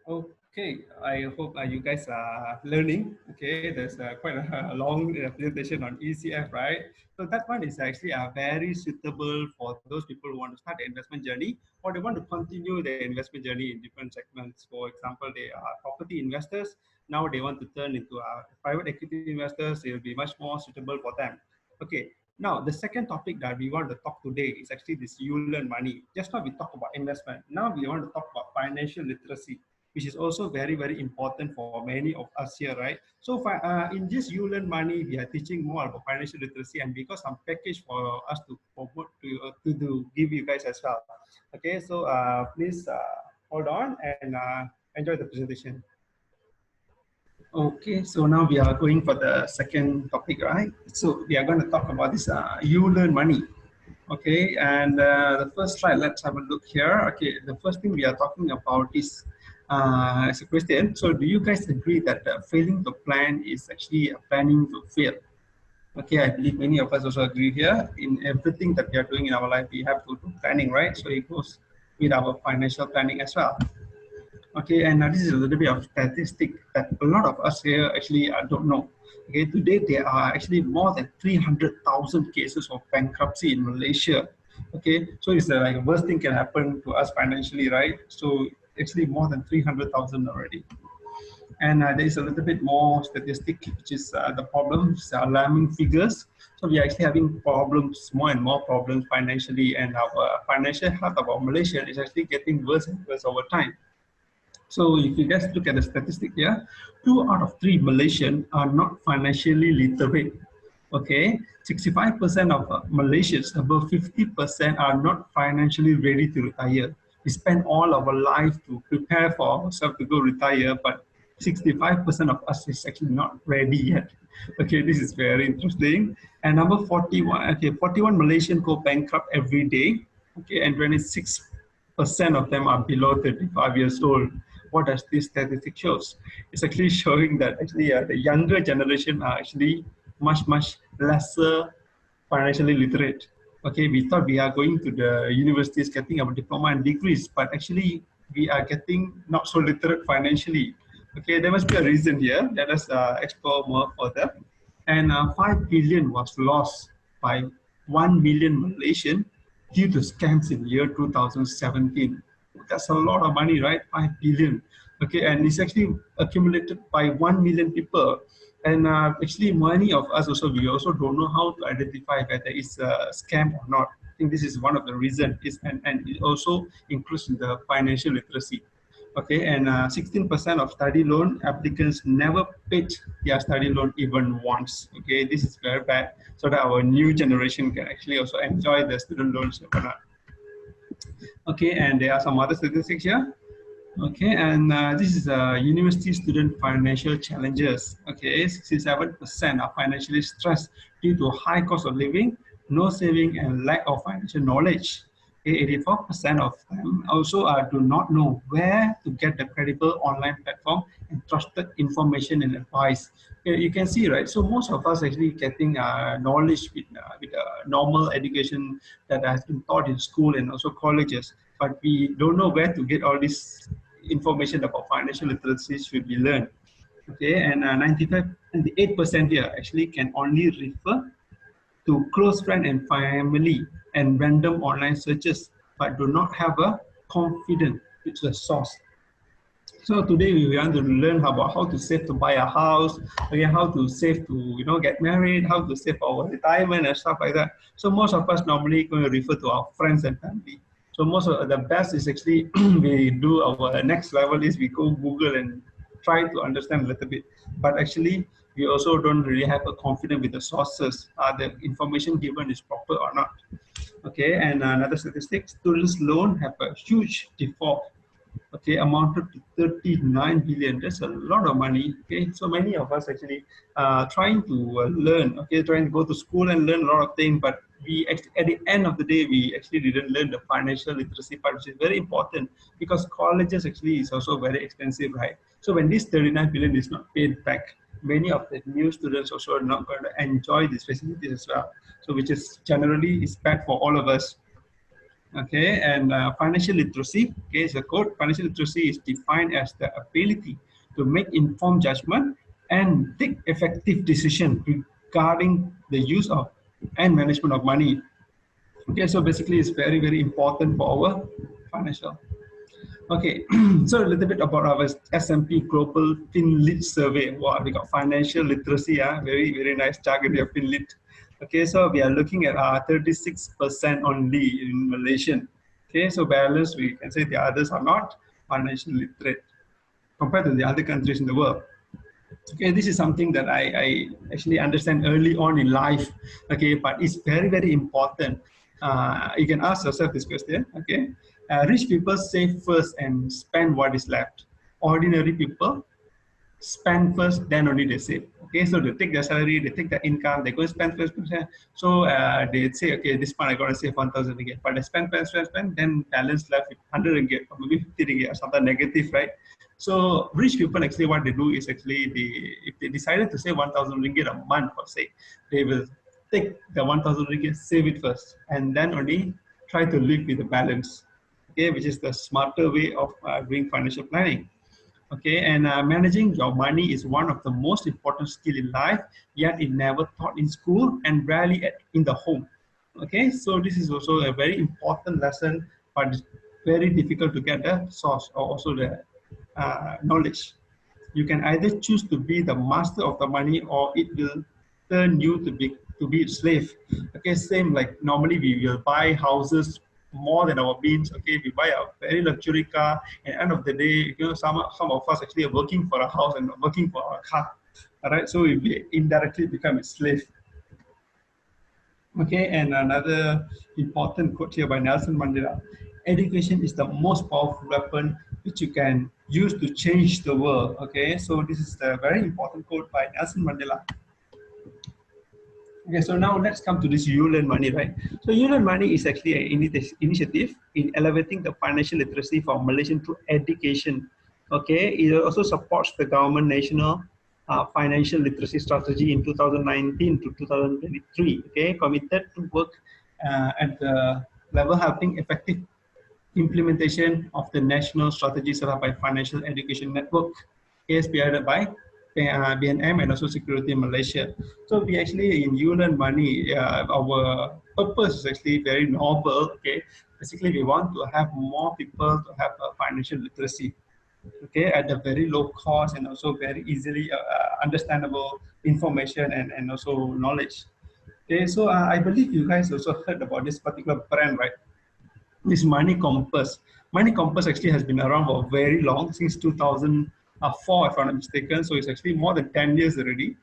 Okay, I hope you guys are learning. Okay, there's quite a long presentation on ECF, right? So that one is actually very suitable for those people who want to start the investment journey or they want to continue their investment journey in different segments. For example, they are property investors. Now they want to turn into private equity investors. It will be much more suitable for them. Okay, now the second topic that we want to talk today is actually this you learn money. Just now we talked about investment. Now we want to talk about financial literacy, which is also very, very important for many of us here, right? So in this You Learn Money, we are teaching more about financial literacy and because some package for us to promote to give you guys as well. Okay, so please hold on and enjoy the presentation. Okay, so now we are going for the second topic, right? So we are going to talk about this You Learn Money. Okay, and the first slide, let's have a look here. Okay, the first thing we are talking about is as a question. So, do you guys agree that failing to plan is actually planning to fail? Okay, I believe many of us also agree here. In everything that we are doing in our life, we have to do planning, right? So it goes with our financial planning as well. Okay, and this is a little bit of statistic that a lot of us here actually don't know. Okay, today there are actually more than 300,000 cases of bankruptcy in Malaysia. Okay, so it's like the worst thing can happen to us financially, right? So actually more than 300,000 already. And there is a little bit more statistic, which is the problems, alarming figures. So we are actually having problems, more and more problems financially, and our financial health of our Malaysian is actually getting worse and worse over time. So if you guys look at the statistic here, 2 out of 3 Malaysians are not financially literate. Okay, 65% of Malaysians, above 50% are not financially ready to retire. We spend all our life to prepare for ourselves to go retire, but 65% of us is actually not ready yet. Okay, this is very interesting. And number 41, okay, 41 Malaysians go bankrupt every day. Okay, and 26% of them are below 35 years old. What does this statistic shows? It's actually showing that actually the younger generation are actually much lesser financially literate. Okay, we thought we are going to the universities getting our diploma and degrees, but actually we are getting not so literate financially. Okay, there must be a reason here. Let us explore more further. And 5 billion was lost by 1 million Malaysian due to scams in the year 2017. That's a lot of money, right? 5 billion. Okay, and it's actually accumulated by 1 million people. And actually, many of us also, we also don't know how to identify whether it's a scam or not. I think this is one of the reasons, and it also includes in the financial literacy. Okay, and 16% of study loan applicants never paid their study loan even once. Okay, this is very bad, so that our new generation can actually also enjoy the student loans. Okay, and there are some other statistics here. Okay, and this is university student financial challenges. Okay, 67% are financially stressed due to high cost of living, no saving, and lack of financial knowledge. Okay, 84% of them also do not know where to get the credible online platform and trusted information and advice. Okay, you can see, right? So most of us actually getting knowledge with normal education that has been taught in school and also colleges, but we don't know where to get all this information about financial literacy should be learned. Okay, and 98% here actually can only refer to close friend and family and random online searches, but do not have a confidence with the source. So today we want to learn about how to save to buy a house, again how to save to get married, how to save for our retirement and stuff like that. So most of us normally going to refer to our friends and family. So most of the best is actually we do our next level is we go Google and try to understand a little bit. But actually we also don't really have a confidence with the sources. The information given is proper or not. Okay, and another statistic: students' loan have a huge default. Okay, amounted to 39 billion. That's a lot of money. Okay, so many of us actually trying to learn. Okay, trying to go to school and learn a lot of things, but we at the end of the day we actually didn't learn the financial literacy part, which is very important because colleges actually is also very expensive, right? So when this 39 billion is not paid back, many of the new students also are not going to enjoy these facilities as well. So which is generally is bad for all of us. Okay, and financial literacy, okay, is a code. Financial literacy is defined as the ability to make informed judgment and take effective decision regarding the use of and management of money. Okay, so basically it's very, very important for our financial. Okay, so a little bit about our S&P Global FinLit survey. Wow, we got financial literacy, very, very nice target here, FinLit. Okay, so we are looking at 36% only in Malaysian. Okay, so balance, we can say the others are not financial literate compared to the other countries in the world. Okay, this is something that I actually understand early on in life. Okay, but it's very, very important. You can ask yourself this question. Okay, rich people save first and spend what is left. Ordinary people spend first, then only they save. Okay, so they take their salary, they take their income, they go spend first. So they say, okay, this month I got to save 1,000 ringgit, but they spend, then balance left with 100 ringgit or maybe 50 ringgit or something negative, right? So rich people actually what they do is actually if they decided to save 1,000 ringgit a month per se, they will take the 1,000 ringgit, save it first, and then only try to live with the balance. Okay, which is the smarter way of doing financial planning. Okay, and managing your money is one of the most important skill in life, yet it never taught in school and rarely in the home. Okay, so this is also a very important lesson, but it's very difficult to get the source or also the knowledge. You can either choose to be the master of the money, or it will turn you to be a slave. Okay, same like normally we will buy houses more than our means. Okay, we buy a very luxury car, and end of the day, some of us actually are working for a house and working for a car. All right, so we indirectly become a slave. Okay, and another important quote here by Nelson Mandela: education is the most powerful weapon which you can use to change the world. Okay, so this is a very important quote by Nelson Mandela. Okay, so now let's come to this ULearn Money, right? So ULearn Money is actually an initiative in elevating the financial literacy for Malaysian through education. Okay, it also supports the government national financial literacy strategy in 2019 to 2023. Okay, committed to work at the level helping effective implementation of the national strategy set up by Financial Education Network, spearheaded by BNM and also Security in Malaysia. So we actually in ULearn Money, our purpose is actually very noble. Okay, basically we want to have more people to have a financial literacy. Okay, at a very low cost and also very easily understandable information and also knowledge. Okay, so I believe you guys also heard about this particular brand, right? This Money Compass. Money Compass actually has been around for very long, since 2004, if I'm not mistaken. So it's actually more than 10 years already.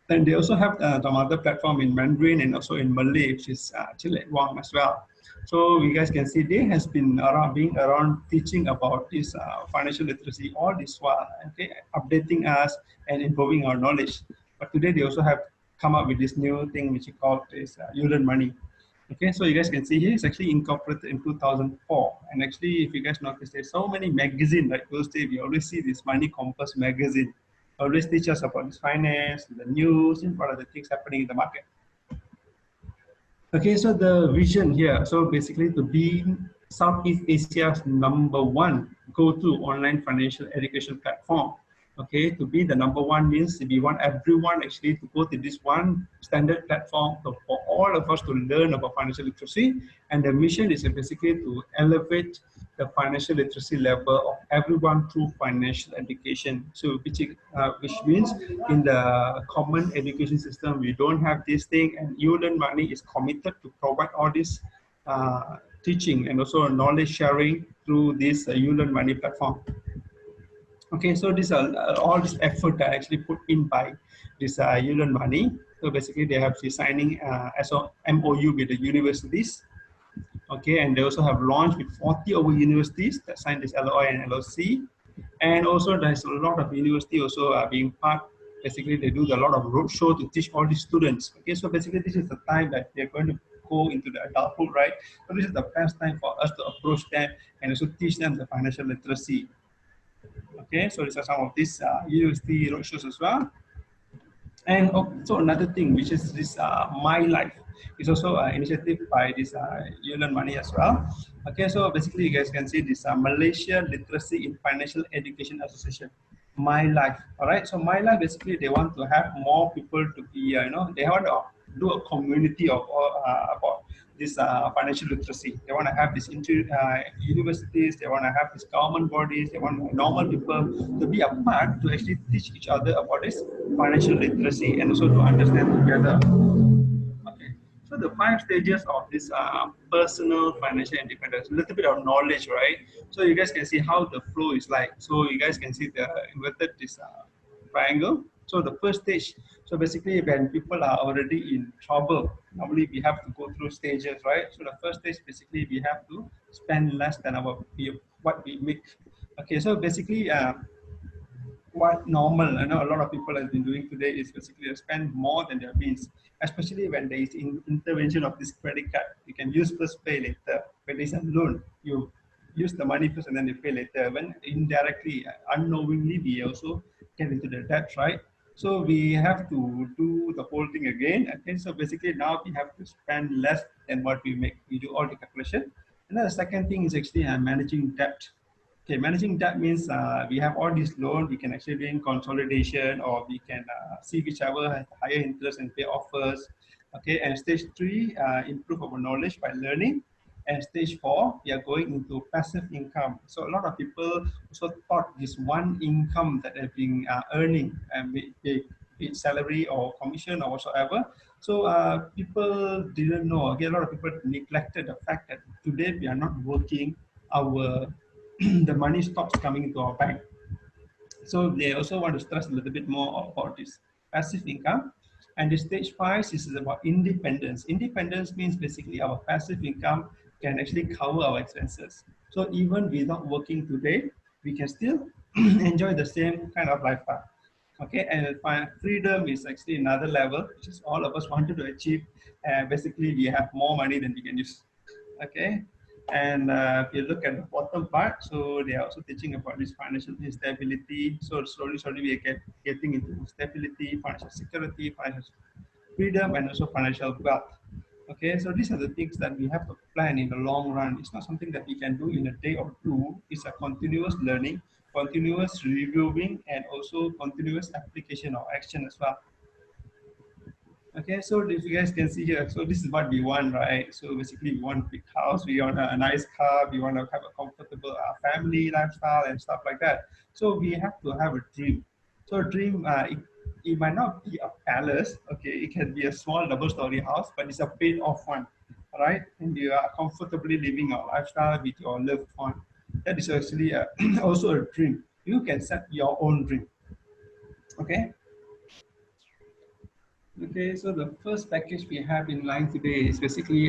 And they also have some other platform in Mandarin and also in Malay, which is Chilet Wang as well. So you guys can see they has been around, being around teaching about this financial literacy all this while, okay, updating us and improving our knowledge. But today they also have come up with this new thing which is called this ULearn Money. Okay, so you guys can see here, it's actually incorporated in 2004. And actually, if you guys notice, there's so many magazines, like those days, we always see this Money Compass magazine. Always teach us about this finance, the news, and what are the things happening in the market. Okay, so the vision here, so basically to be Southeast Asia's #1 go-to online financial education platform. Okay, to be the #1 means we want everyone actually to go to this one standard platform for all of us to learn about financial literacy. And the mission is basically to elevate the financial literacy level of everyone through financial education. So which means in the common education system, we don't have this thing, and ULearn Money is committed to provide all this teaching and also knowledge sharing through this ULearn Money platform. Okay, so these are all this effort that actually put in by this ULearn Money. So basically they have the signing MOU with the universities. Okay, and they also have launched with 40 over universities that signed this LOI and LOC. And also there's a lot of university also being part. Basically they do a lot of roadshow to teach all these students. Okay, so basically this is the time that they're going to go into the adulthood, right? So this is the best time for us to approach them and also teach them the financial literacy. Okay, so these are some of these university roadshows as well. And also another thing, which is this My Life. It's also an initiative by this ULM Money as well. Okay, so basically you guys can see this Malaysia Literacy in Financial Education Association, My Life. All right, so My Life basically they want to have more people to be, they want to do a community of about this financial literacy. They want to have this universities, they want to have these government bodies, they want normal people to be a part to actually teach each other about this financial literacy and also to understand together. Okay. So the 5 stages of this personal financial independence, a little bit of knowledge, right? So you guys can see how the flow is like. So you guys can see the inverted this triangle. So the first stage, so basically when people are already in trouble, normally we have to go through stages, right? So the first stage, basically we have to spend less than what we make. Okay, so basically what normal, I know a lot of people have been doing today is basically spend more than their means, especially when there is intervention of this credit card. You can use first, pay later. When there is a loan, you use the money first and then you pay later. When indirectly, unknowingly, we also get into the debt, right? So we have to do the whole thing again. Okay, so basically now we have to spend less than what we make. We do all the calculation. And then the second thing is actually managing debt. Okay, managing debt means we have all these loans, we can actually do in consolidation or we can see whichever has higher interest and pay offers. Okay, and stage three, improve our knowledge by learning. And stage four, we are going into passive income. So a lot of people also thought this one income that they've been earning, and be it salary or commission or whatsoever. So people didn't know. Okay, a lot of people neglected the fact that today we are not working. Our the money stops coming into our bank. So they also want to stress a little bit more about this passive income. And the stage five is about independence. Independence means basically our passive income can actually cover our expenses. So even without working today, we can still enjoy the same kind of lifestyle. Okay, and freedom is actually another level, which is all of us wanted to achieve. Basically, we have more money than we can use. Okay, and if you look at the bottom part, so they are also teaching about this financial stability. So slowly we are getting into stability, financial security, financial freedom, and also financial wealth. Okay, so these are the things that we have to plan in the long run. It's not something that we can do in a day or two. It's a continuous learning, continuous reviewing, and also continuous application or action as well. Okay, so if you guys can see here, so this is what we want, right? So basically, we want a big house, we want a nice car, we want to have a comfortable family lifestyle and stuff like that. So we have to have a dream. So a dream, it might not be a palace, okay? It can be a small double-story house, but it's a paid-off one, all right? And you are comfortably living your lifestyle with your loved one. That is actually also a dream. You can set your own dream, okay? Okay, so the first package we have in line today is basically